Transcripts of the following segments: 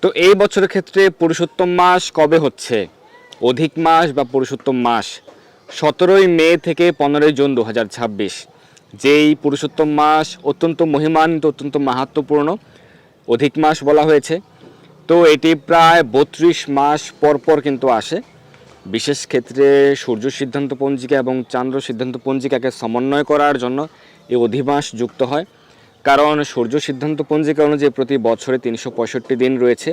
তো এই বছরের ক্ষেত্রে পুরুষোত্তম মাস কবে হচ্ছে? অধিক মাস বা পুরুষোত্তম মাস 17ই মে থেকে 15ই জুন 2026। যেই পুরুষোত্তম মাস অত্যন্ত মহিমান্বিত, অত্যন্ত মাহাত্ম্যপূর্ণ অধিক মাস বলা হয়েছে। তো এটি প্রায় 32 মাস পর পর কিন্তু আসে। বিশেষ ক্ষেত্রে সূর্য সিদ্ধান্ত পঞ্জিকা এবং চান্দ্র সিদ্ধান্ত পঞ্জিকাকে সমন্বয় করার জন্য এই অধিমাস যুক্ত হয়। কারণ সূর্য সিদ্ধান্ত পঞ্জিকা অনুযায়ী প্রতি বছরে 365 দিন রয়েছে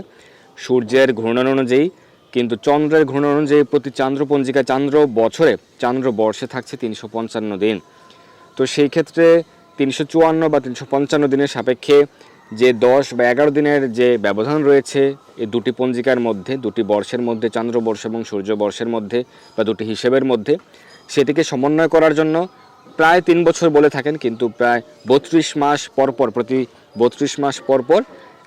সূর্যের ঘূর্ণন অনুযায়ী, কিন্তু চন্দ্রের ঘূর্ণন অনুযায়ী প্রতি চান্দ্র পঞ্জিকা চান্দ্র বছরে চান্দ্র বর্ষে থাকছে 355 দিন। তো সেই ক্ষেত্রে 354 বা 355 দিনের সাপেক্ষে যে 10 বা 11 দিনের যে ব্যবধান রয়েছে এই দুটি পঞ্জিকার মধ্যে, দুটি বর্ষের মধ্যে, চান্দ্রবর্ষ এবং সূর্যবর্ষের মধ্যে বা দুটি হিসেবের মধ্যে, সেটিকে সমন্বয় করার জন্য প্রায় 3 বছর বলে থাকেন, কিন্তু প্রায় 32 মাস পরপর, প্রতি 32 মাস পরপর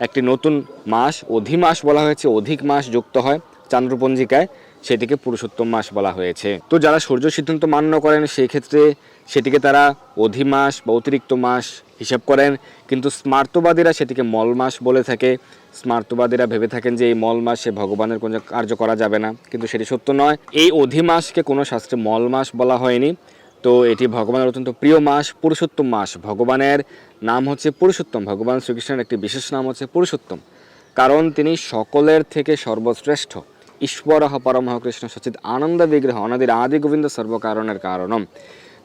একটি নতুন মাস অধিমাস বলা হয়েছে, অধিক মাস যুক্ত হয় চান্দ্রপঞ্জিকায়, সেটিকে পুরুষোত্তম মাস বলা হয়েছে। তো যারা সূর্য সিদ্ধান্ত মান্য করেন সেই ক্ষেত্রে সেটিকে তারা অধিমাস বা অতিরিক্ত মাস হিসাব করেন, কিন্তু স্মার্তবাদীরা সেটিকে মল মাস বলে থাকে। স্মার্তবাদীরা ভেবে থাকেন যে এই মল মাসে ভগবানের কোনো কার্য করা যাবে না, কিন্তু সেটি সত্য নয়। এই অধিমাসকে কোনো শাস্ত্রে মল মাস বলা হয়নি। তো এটি ভগবানের অত্যন্ত প্রিয় মাস, পুরুষোত্তম মাস। ভগবানের নাম হচ্ছে পুরুষোত্তম, ভগবান শ্রীকৃষ্ণের একটি বিশেষ নাম হচ্ছে পুরুষোত্তম, কারণ তিনি সকলের থেকে সর্বশ্রেষ্ঠ। ঈশ্বরঃ পরমঃ কৃষ্ণ সচিদ আনন্দ বিগ্রহ অনাদির আদি গোবিন্দ সর্বকারণের কারণম।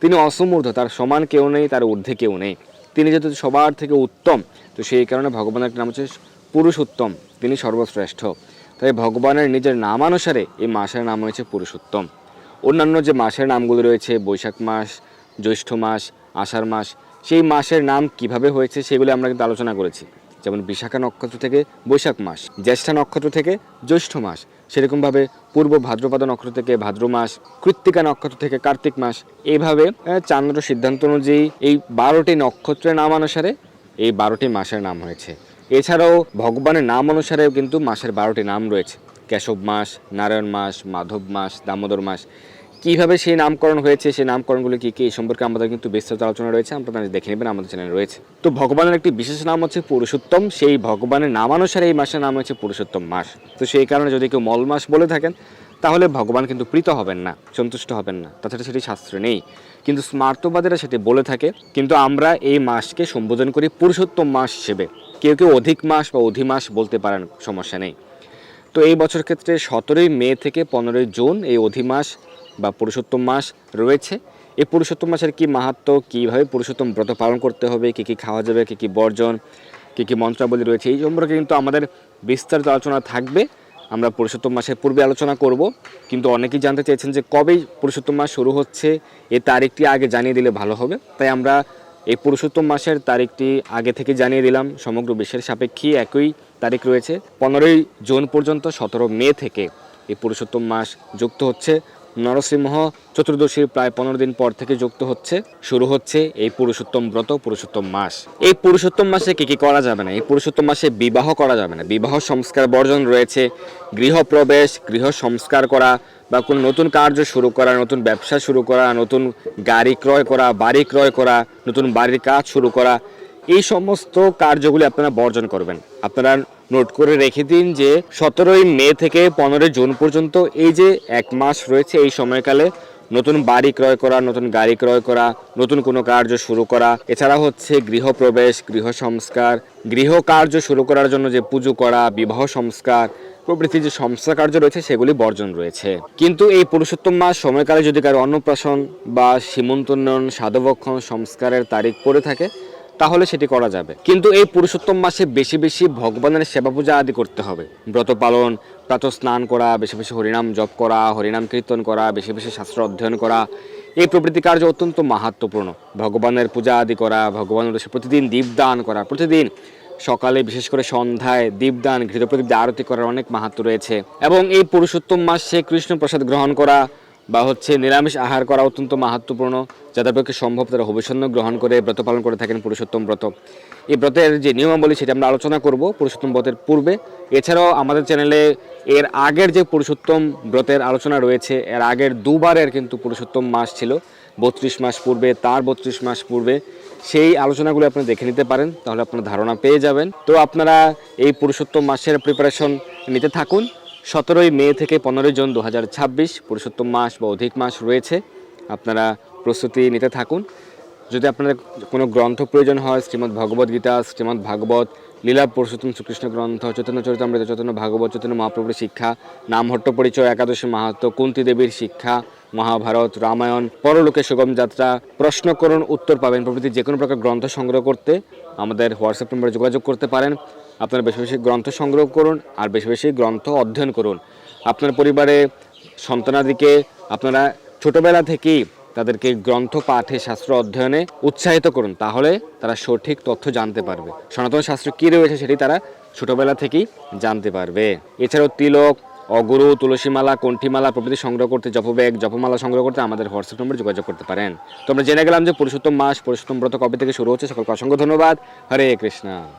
তিনি অসমূর্ধ, তার সমান কেউ নেই, তার ঊর্ধ্বে কেউ নেই। তিনি যেহেতু সবার থেকে উত্তম, তো সেই কারণে ভগবানের একটি নাম হচ্ছে পুরুষোত্তম, তিনি সর্বশ্রেষ্ঠ। তাই ভগবানের নিজের নামানুসারে এই মাসের নাম হয়েছে পুরুষোত্তম। অন্যান্য যে মাসের নামগুলো রয়েছে, বৈশাখ মাস, জ্যৈষ্ঠ মাস, আষাঢ় মাস, সেই মাসের নাম কিভাবে হয়েছে সেগুলি আমরা কিন্তু আলোচনা করেছি। যেমন বিশাখা নক্ষত্র থেকে বৈশাখ মাস, জ্যেষ্ঠা নক্ষত্র থেকে জ্যৈষ্ঠ মাস, সেরকমভাবে পূর্ব ভাদ্রপদ নক্ষত্র থেকে ভাদ্র মাস, কৃত্তিকা নক্ষত্র থেকে কার্তিক মাস। এইভাবে চান্দ্র সিদ্ধান্ত অনুযায়ী এই 12টি নক্ষত্রের নাম অনুসারে এই 12টি মাসের নাম হয়েছে। এছাড়াও ভগবানের নাম অনুসারেও কিন্তু মাসের 12টি নাম রয়েছে। কেশব মাস, নারায়ণ মাস, মাধব মাস, দামোদর মাস। কীভাবে সেই নামকরণ হয়েছে, সেই নামকরণগুলো কী কী, এই সম্পর্কে আমাদের কিন্তু বিস্তারিত আলোচনা রয়েছে, আপনারা দেখে নেবেন, আমাদের চ্যানেলে রয়েছে। তো ভগবানের একটি বিশেষ নাম হচ্ছে পুরুষোত্তম, সেই ভগবানের নামানুসারে এই মাসের নাম হচ্ছে পুরুষোত্তম মাস। তো সেই কারণে যদি কেউ মল মাস বলে থাকেন তাহলে ভগবান কিন্তু প্রীত হবেন না, সন্তুষ্ট হবেন না, তাছাড়া সেটি শাস্ত্রে নেই। কিন্তু স্মার্তবাদীরা সেটি বলে থাকে, কিন্তু আমরা এই মাসকে সম্বোধন করি পুরুষোত্তম মাস হিসেবে। কেউ কেউ অধিক মাস বা অধিমাস বলতে পারেন, সমস্যা নেই। তো এই বছর ক্ষেত্রে 17ই মে থেকে 15ই জুন এই অধিমাস বা পুরুষোত্তম মাস রয়েছে। এই পুরুষোত্তম মাসের কী মাহাত্ম্য, কীভাবে পুরুষোত্তম ব্রত পালন করতে হবে, কী কী খাওয়া যাবে, কী কী বর্জন, কী কী মন্ত্রাবলী রয়েছে, এই সম্পর্কে কিন্তু আমাদের বিস্তারিত আলোচনা থাকবে। আমরা পুরুষোত্তম মাসের পূর্বে আলোচনা করব, কিন্তু অনেকেই জানতে চেয়েছেন যে কবেই পুরুষোত্তম মাস শুরু হচ্ছে, এই তারিখটি আগে জানিয়ে দিলে ভালো হবে। তাই আমরা এই পুরুষোত্তম মাসের তারিখটি আগে থেকে জানিয়ে দিলাম। সমগ্র বিশ্বের সাপেক্ষে একই তারিখ রয়েছে, 15ই জুন পর্যন্ত 17 মে থেকে এই পুরুষোত্তম মাস যুক্ত হচ্ছে। নরসিংহ চতুর্দশীর প্রায় 15 দিন পর থেকে যুক্ত হচ্ছে, শুরু হচ্ছে এই পুরুষোত্তম ব্রত, পুরুষোত্তম মাস। এই পুরুষোত্তম মাসে কী কী করা যাবে না? এই পুরুষোত্তম মাসে বিবাহ করা যাবে না, বিবাহ সংস্কার বর্জন রয়েছে। গৃহপ্রবেশ, গৃহ সংস্কার করা বা কোনো নতুন কার্য শুরু করা, নতুন ব্যবসা শুরু করা, নতুন গাড়ি ক্রয় করা, বাড়ি ক্রয় করা, নতুন বাড়ির কাজ শুরু করা, এই সমস্ত কার্যগুলি আপনারা বর্জন করবেন। আপনারা নোট করে রেখে দিন যে 17ই মে থেকে 15ই জুন পর্যন্ত এই যে এক মাস রয়েছে, এই সময়কালে নতুন বাড়ি ক্রয় করা, নতুন গাড়ি ক্রয় করা, নতুন কোনো কার্য শুরু করা, এছাড়া হচ্ছে গৃহপ্রবেশ, গৃহ সংস্কার, গৃহ কার্য শুরু করার জন্য যে পুজো করা, বিবাহ সংস্কার প্রভৃতি যে সংস্কার কার্য রয়েছে সেগুলি বর্জন রয়েছে। কিন্তু এই পুরুষোত্তম মাস সময়কালে যদি কারো অন্নপ্রাশন বা সীমন্তোন্নয়ন, সাধবক্ষণ সংস্কারের তারিখ পড়ে থাকে তাহলে সেটি করা যাবে। কিন্তু এই পুরুষোত্তম মাসে বেশি বেশি ভগবানের সেবা পূজা আদি করতে হবে, ব্রত পালন, প্রাতঃ স্নান করা, বেশি বেশি হরিনাম জপ করা, হরিনাম কীর্তন করা, বেশি বেশি শাস্ত্র অধ্যয়ন করা, এই প্রভৃতি কার্য অত্যন্ত মাহাত্ম্যপূর্ণ। ভগবানের পূজা আদি করা, ভগবানের উদ্দেশ্যে প্রতিদিন দীপদান করা, প্রতিদিন সকালে বিশেষ করে সন্ধ্যায় দীপদান, ঘৃতপ্রদীপ দিয়ে আরতি করার অনেক মাহাত্ম্য রয়েছে। এবং এই পুরুষোত্তম মাসে কৃষ্ণ প্রসাদ গ্রহণ করা বা নিরামিষ আহার করা অত্যন্ত মাহাত্ম্যপূর্ণ। যাদের পক্ষে সম্ভব তারা হবিষ্যন্ন গ্রহণ করে ব্রত পালন করে থাকেন পুরুষোত্তম ব্রত। এই ব্রতের যে নিয়মাবলী সেটা আমরা আলোচনা করব পুরুষোত্তম ব্রতের পূর্বে। এছাড়াও আমাদের চ্যানেলে এর আগের যে পুরুষোত্তম ব্রতের আলোচনা রয়েছে, এর আগের দুবারের কিন্তু পুরুষোত্তম মাস ছিল, 32 মাস পূর্বে, তার 32 মাস পূর্বে সেই আলোচনাগুলো আপনি দেখে নিতে পারেন, তাহলে আপনার ধারণা পেয়ে যাবেন। তো আপনারা এই পুরুষোত্তম মাসের প্রিপারেশন নিতে থাকুন। 17ই মে থেকে 15ই জুন 2026 পুরুষোত্তম মাস বা অধিক মাস রয়েছে, আপনারা প্রস্তুতি নিতে থাকুন। যদি আপনাদের কোনো গ্রন্থ প্রয়োজন হয়, শ্রীমদ্ ভগবদ গীতা, শ্রীমদ্ ভাগবত, লীলা পুরুষোত্তম শ্রীকৃষ্ণ গ্রন্থ, চৈতন্য চরিতামৃত, চৈতন্য ভাগবত, চৈতন্য মহাপ্রভুর শিক্ষা, নামহট্ট পরিচয়, একাদশী মাহাত্ম্য, কুন্তী দেবীর শিক্ষা, মহাভারত, রামায়ণ, পরলোকে সুগম যাত্রা, প্রশ্ন করুন উত্তর পাবেন প্রভৃতি যে কোনো প্রকার গ্রন্থ সংগ্রহ করতে আমাদের হোয়াটসঅ্যাপ নম্বরে যোগাযোগ করতে পারেন। আপনারা বেশি বেশি গ্রন্থ সংগ্রহ করুন আর বেশি বেশি গ্রন্থ অধ্যয়ন করুন। আপনার পরিবারে সন্তানাদিকে আপনারা ছোটবেলা থেকেই তাদেরকে গ্রন্থ পাঠে, শাস্ত্র অধ্যয়নে উৎসাহিত করুন, তাহলে তারা সঠিক তথ্য জানতে পারবে। সনাতন শাস্ত্র কী রয়েছে সেটি তারা ছোটবেলা থেকেই জানতে পারবে। এছাড়াও তিলক, অগুরু, তুলসীমালা, কণ্ঠীমালা প্রভৃতি সংগ্রহ করতে, জপব্যাগ, জপমালা সংগ্রহ করতে আমাদের হোয়াটসঅ্যাপ নম্বরে যোগাযোগ করতে পারেন। তো আমরা জেনে গেলাম যে পুরুষোত্তম মাস, পুরুষোত্তম ব্রত কবে থেকে শুরু হচ্ছে। সকলকে অসংখ্য ধন্যবাদ। হরে কৃষ্ণ।